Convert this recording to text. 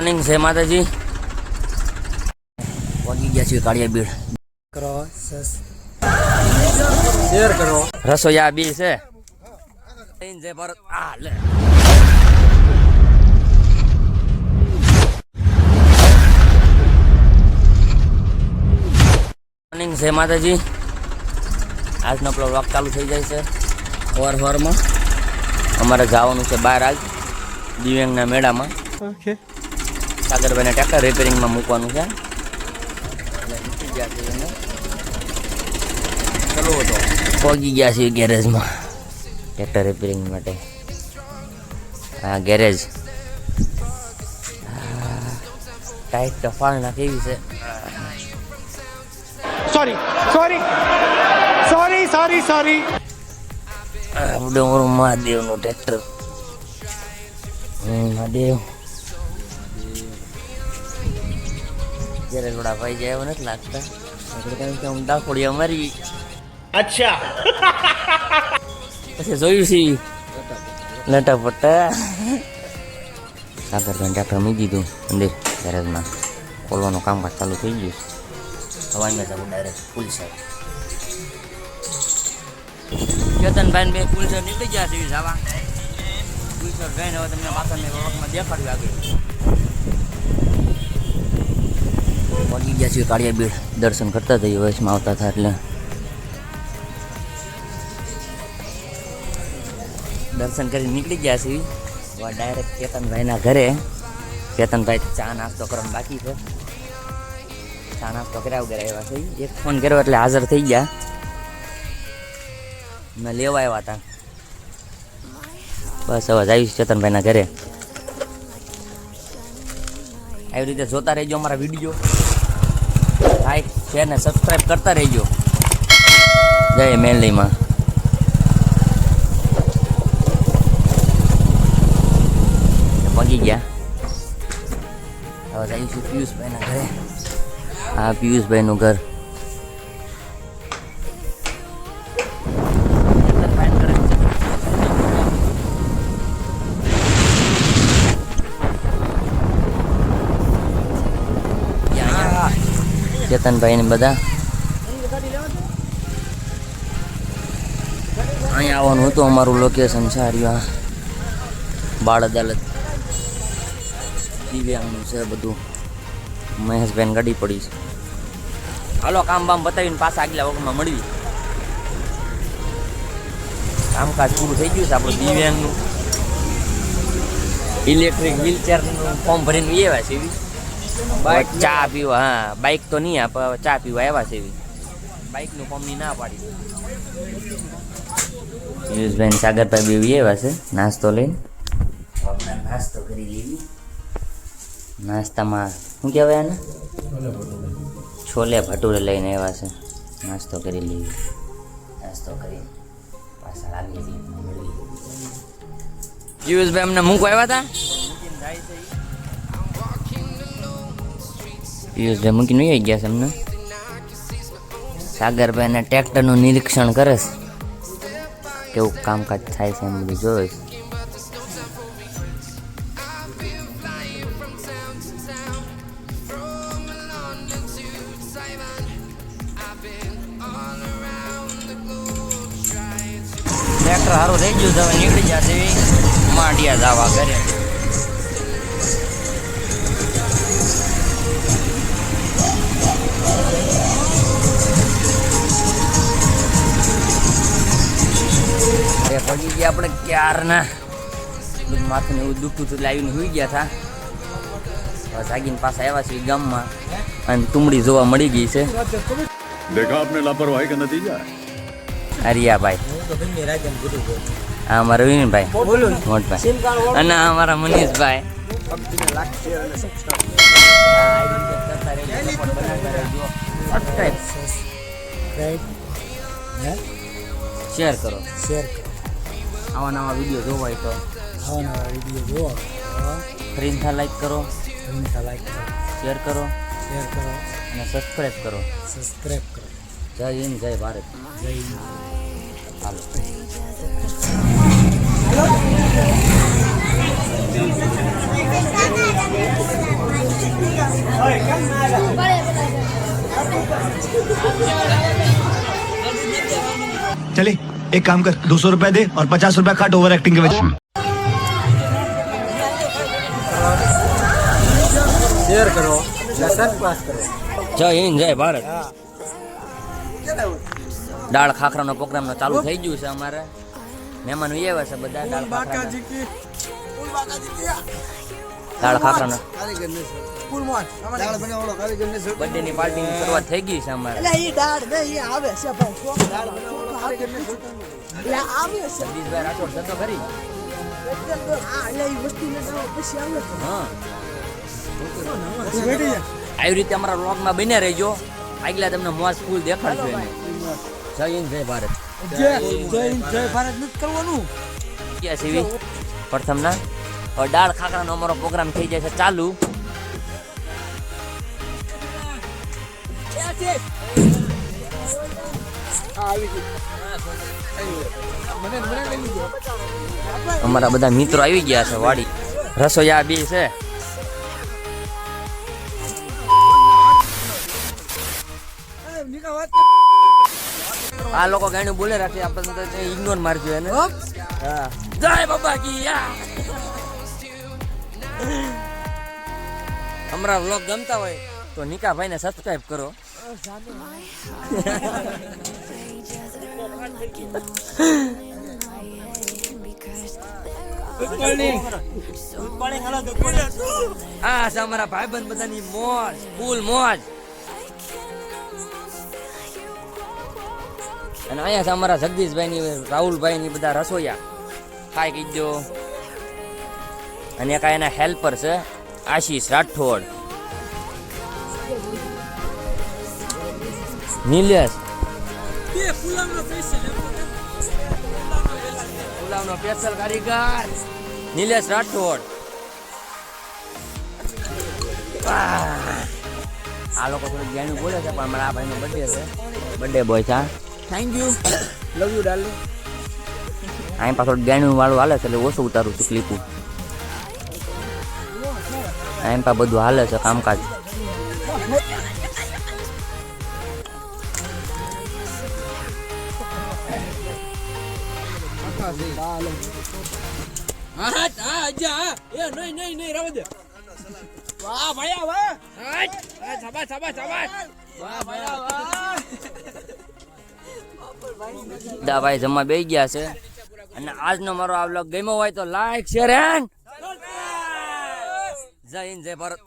Morning જય માતાજી. પહોંચી ગયા છીએ કાળિયા બીડ. કરો શેર કરો. રસોઈયા બી છે. જય ભારત. આ લે મોર્નિંગ જય માતાજી. આજનો આપણો વ્લોગ ચાલુ થઈ જાય છે સવારમાં. અમારે જવાનું છે બહાર આજ દિવ્યાંગના મેળામાં. ઓકે. સાગરભાઈને ટ્રેક્ટર રિપેરિંગમાં મૂકવાનું છે. ચલો તો પહોંચી ગયા છીએ ગેરેજમાં ટ્રેક્ટર રિપેરિંગ માટે. હા ગેરેજ ટાઈટ ટફાળના કેવી છે. સોરી ડોંગર મહાદેવનું ટ્રેક્ટર. મહાદેવ જ્યારે થોડા ભાઈ જાય એવું નથી લાગતા. હું ડાકોડી અમારી અચ્છા પછી જોયું છે લટા પટ્ટા. સાગરભાઈ ટ્રેક્ટર મૂકી દીધું અંદર ગેરેજમાં. ખોલવાનું કામકાજ ચાલુ થઈ ગયું. હવાઈમાં જવું ડાયરેક્ટ ફૂલ સાઈડ. ચેતનભાઈ બે ફૂલ સાઈડ નીકળી ગયા છે જવા. ફૂલ સાઈડ ગઈને હવે તમને પાછળની વખતમાં દેખાડ્યું આગળ. પહોંચી ગયા છીએ કાળિયા બીડ. દર્શન કરતા જઈએ વયસમાં આવતા હતા એટલે. દર્શન કરી નીકળી ગયા છીએ હવે ડાયરેક્ટ ચેતનભાઈના ઘરે. ચેતનભાઈ ચા નાસ્તો કરવાનો બાકી છે. ચા નાસ્તો કર્યા વગર આવ્યા છે. એક ફોન કર્યો એટલે હાજર થઈ ગયા. મેં લેવા આવ્યા હતા. બસ હવે જઈશ ચેતનભાઈના ઘરે. આવી રીતે જોતા રહેજો અમારા વિડીયો. લાઈક શેર ને સબસ્ક્રાઈબ કરતા રહેજો. જય મેલડીમાં. પગી ગયા. હવે જઈશું પિયુષભાઈના ઘરે. આ પિયુષભાઈનું ઘર. ચેતનભાઈ ને બધા અહીંયા આવવાનું હતું. અમારું લોકેશન છે આ બાળ અદાલત. દિવ્યાંગનું છે બધું. મહેશભાઈ ગાડી પડી છે. હાલો કામ બામ બતાવીને પાછા આગલા વખતમાં મળવી. કામકાજ પૂરું થઈ ગયું છે આપણું દિવ્યાંગનું. ઇલેક્ટ્રિક વ્હીલચેરનું ફોર્મ ભરીને એવા છે. બાઇક ચા પીવા. હા બાઇક તો નહીં આપે. ચા પીવા આવ્યા છે એવી. બાઇકનું ફોર્મની ના પાડી. પિયુષભાઈ સાગરભાઈ બેવી આવ્યા છે નાસ્તો લઈને. નાસ્તો કરી લેવી. નાસ્તામાં શું કહેવાય આને? છોલે ભટુરે લઈને આવ્યા છે. નાસ્તો કરી લેવી. નાસ્તો કરી પાછા લાગી મેળવી. પિયુષભાઈ અમને મૂકવા આવ્યા હતા. પિયુષભાઈ મૂકીને આવી ગયા છે અમને. સાગરભાઈને ટ્રેક્ટરનું નિરીક્ષણ કરે છે. કેવું કામકાજ થાય છે એમ બધું જોવે છે. ટ્રેક્ટર સારું રહી ગયું. હવે નીકળી જશે માંડિયા જવા ઘરે. પડી ગયા આપણે ક્યારના. માથે એવું દુખતું હતું લાવીને સુઈ ગયા હતા. જાગીને પાછા આવ્યા છે ગામમાં. અને તુમડી જોવા મળી ગઈ છે. देखा आपने लापरवाही का नतीजा હરિયાભાઈ. આ અમારા વિનભાઈ મોટભાઈ. અને આ અમારા મનીષભાઈ. શેર કરો. આવા નવા વિડીયો જોવા હોય તો ફરીથી લાઈક કરો. શેર કરો અને સબસ્ક્રાઈબ કરો. જય હિન્દ જય ભારત. જય હિન્દ. હાલો. Hello. चले एक काम कर 200 रुपया दे और 50 रुपया काट ओवर एक्टिंग के वजह शेयर करो सब्सक्राइब करो જય હિન્દ જય ભારત. દાળ ખાખરાનો પ્રોગ્રામ ચાલુ થઈ ગયું છે અમારે. મહેમાનો એવા છે બધા દાળ ખાખરાનો બર્થડે ની પાર્ટી ની શરૂઆત થઈ ગઈ છે અમારે. જગદીશભાઈ રાઠોડ થતો ખરી. હા આવી રીતે અમારા વ્લોગમાં બન્યા રહેજો. આગલા તમને મોજ ફૂલ દેખાડજો. જય હિન્દ જય ભારત. ક્યાં સીવી પ્રથમ ના દાળ ખાખરાનો અમારો પ્રોગ્રામ થઈ જાય છે ચાલુ. અમારા બધા મિત્રો આવી ગયા છે વાડી. રસોઈયા બી છે. આ લોકો ગાયનું બોલે રાખે આપણે તો ઇગ્નોર મારજો એને. હા જય બાબા કી અમારા વ્લોગ ગમતા હોય તો નિકા ભાઈને સબસ્ક્રાઇબ કરો. આ છે અમારા ભાઈબંધ બધાની મોજ ફૂલ મોજ. અને અહીંયા છે અમારા જગદીશભાઈ ની રાહુલભાઈ ની બધા રસોઈયા ખાઈ કીધો. અને એક એના હેલ્પર છે આશીષ રાઠોડ, નિલેશ પુલાવનો સ્પેશિયલ કારીગર નિલેશ રાઠોડ. આ લોકો થોડું જ્ઞાની બોલે છે પણ મારા આ ભાઈનો બર્થડે છે. બર્થડે બોય છે. Thank you love you darling. અહીં પાછળ જ્ઞાની વાળું હાલે છે એટલે ઓછું ઉતારું છું ક્લિપું. અહીં પા બધું હાલે છે કામકાજ. ભાઈ જમવા બેસી ગયા છે. અને આજનો મારો આ વ્લોગ ગમ્યો હોય તો લાઈક શેર એન્ડ જય હિન્દ જય ભારત.